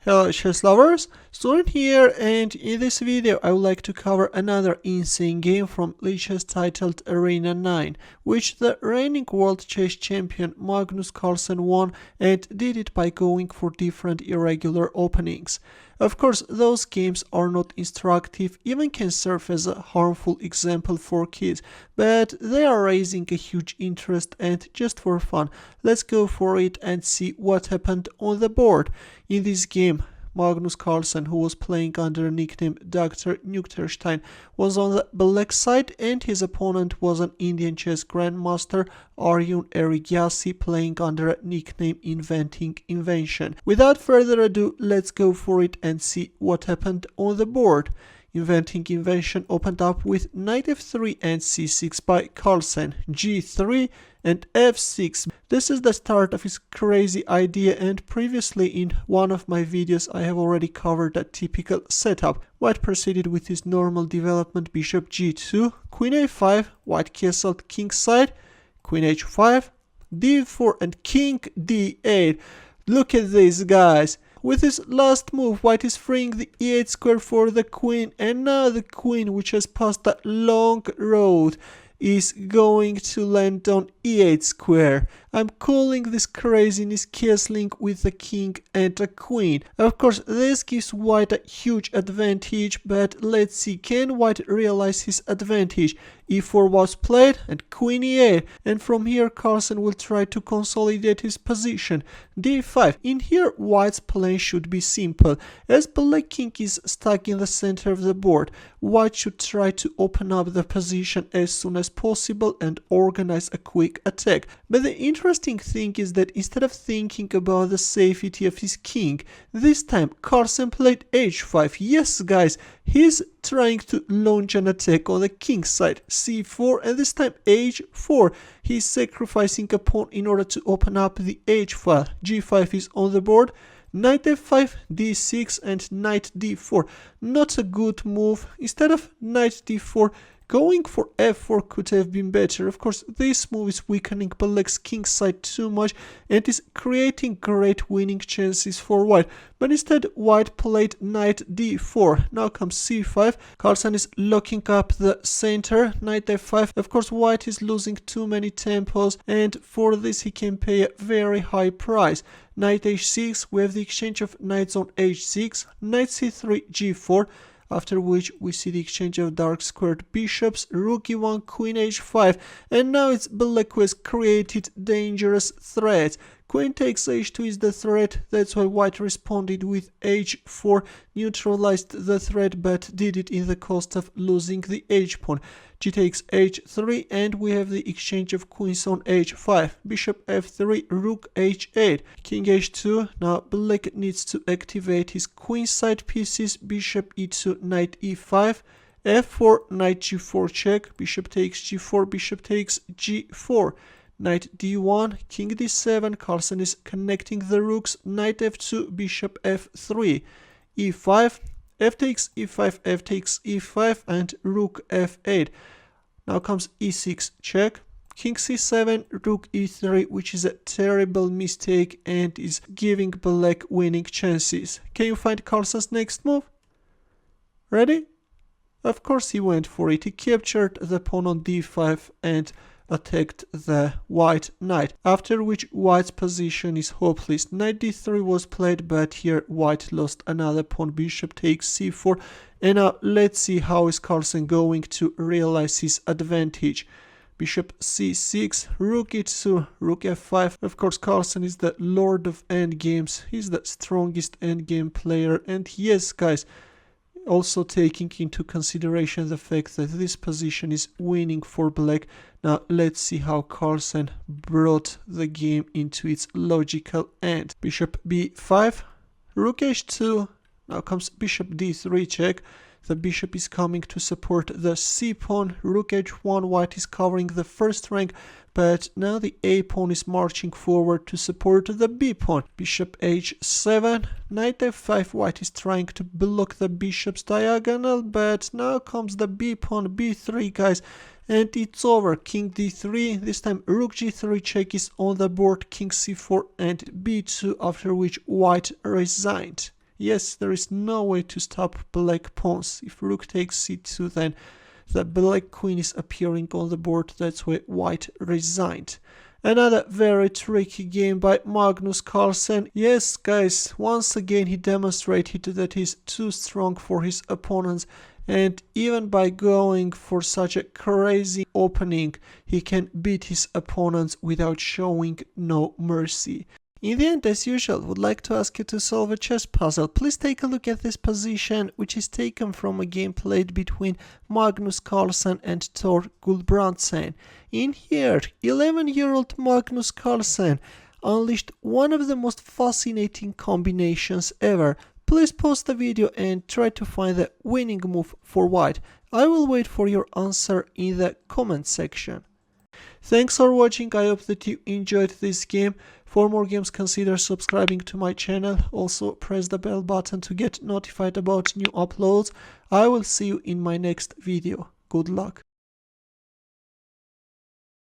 Hello chess lovers, Suren here, and in this video I would like to cover another insane game from Lichess Titled Arena 9, which the reigning world chess champion Magnus Carlsen won, and did it by going for different irregular openings. Of course, those games are not instructive, even can serve as a harmful example for kids, but they are raising a huge interest, and just for fun, let's go for it and see what happened on the board. In this game, Magnus Carlsen, who was playing under the nickname DrNykterstein, was on the black side, and his opponent was an Indian chess grandmaster, Re1 Qh5, playing under a nickname Inventing Invention. Without further ado, let's go for it and see what happened on the board. Inventing Invention opened up with Knight f3 and c6 by Carlsen, g3 and f6. This is the start of his crazy idea, and previously in one of my videos I have already covered that typical setup. White proceeded with his normal development, bishop g2, queen a5, white castled kingside, queen h5, d4 and king d8. Look at this, guys. With his last move, white is freeing the e8 square for the queen, and now the queen, which has passed a long road, is going to land on e8 square. I'm calling this craziness castling with a king and a queen. Of course, this gives white a huge advantage, but let's see, can white realize his advantage? e4 was played and queen e8, and from here Carlsen will try to consolidate his position. d5. In here, white's plan should be simple. As black king is stuck in the center of the board, white should try to open up the position as soon as possible and organize a quick attack. But the interesting thing is that instead of thinking about the safety of his king, this time Carlsen played h5. Yes, guys, he's trying to launch an attack on the king side, c4, and this time h4. He's sacrificing a pawn in order to open up the h file. g5 is on the board. Knight f5, d6 and knight d4. Not a good move. Instead of knight d4, going for f4 could have been better. Of course, this move is weakening black's king side too much and is creating great winning chances for white. But instead, white played knight d4. Now comes c5. Carlsen is locking up the center. Knight f5. Of course, white is losing too many tempos, and for this he can pay a very high price. Knight h6. We have the exchange of knights on h6. Knight c3, g4. After which we see the exchange of dark squared bishops, rook e1, queen h5, and now it's black who has created dangerous threats. Queen takes h2 is the threat, that's why white responded with h4, neutralized the threat, but did it in the cost of losing the h-pawn. G takes h3, and we have the exchange of queens on h5, bishop f3, rook h8, king h2. Now black needs to activate his queenside pieces, bishop e2, knight e5, f4, knight g4 check, bishop takes g4, bishop takes g4. Knight d1, king d7, Carlsen is connecting the rooks, knight f2, bishop f3, e5, f takes e5, f takes e5, and rook f8. Now comes e6 check, king c7, rook e3, which is a terrible mistake and is giving black winning chances. Can you find Carlsen's next move? Ready? Of course he went for it. He captured the pawn on d5 and attacked the white knight, after which white's position is hopeless. Knight d3 was played, but here white lost another pawn. Bishop takes c4, and now let's see how is Carlsen going to realize his advantage. Bishop c6, rook e2, rook f5. Of course, Carlsen is the lord of endgames. He's the strongest endgame player, and yes, guys, also taking into consideration the fact that this position is winning for black. Now let's see how Carlsen brought the game into its logical end. Bishop b5, rook h2. Now comes bishop d3 check. The bishop is coming to support the c-pawn. Rook h1, white is covering the first rank, but now the a-pawn is marching forward to support the b-pawn. Bishop h7, knight f5, white is trying to block the bishop's diagonal, but now comes the b-pawn, b3, guys, and it's over. King d3, this time rook g3 check is on the board, king c4 and b2, after which white resigned. Yes, there is no way to stop black pawns. If rook takes c2, then the black queen is appearing on the board. That's why white resigned. Another very tricky game by Magnus Carlsen. Yes, guys, once again he demonstrated that he's too strong for his opponents, and even by going for such a crazy opening, he can beat his opponents without showing no mercy. In the end, as usual, would like to ask you to solve a chess puzzle. Please take a look at this position, which is taken from a game played between Magnus Carlsen and Tor Gulbrandsen. In here, 11-year-old Magnus Carlsen unleashed one of the most fascinating combinations ever. Please pause the video and try to find the winning move for white. I will wait for your answer in the comment section. Thanks for watching. I hope that you enjoyed this game. For more games, consider subscribing to my channel. Also, press the bell button to get notified about new uploads. I will see you in my next video. Good luck.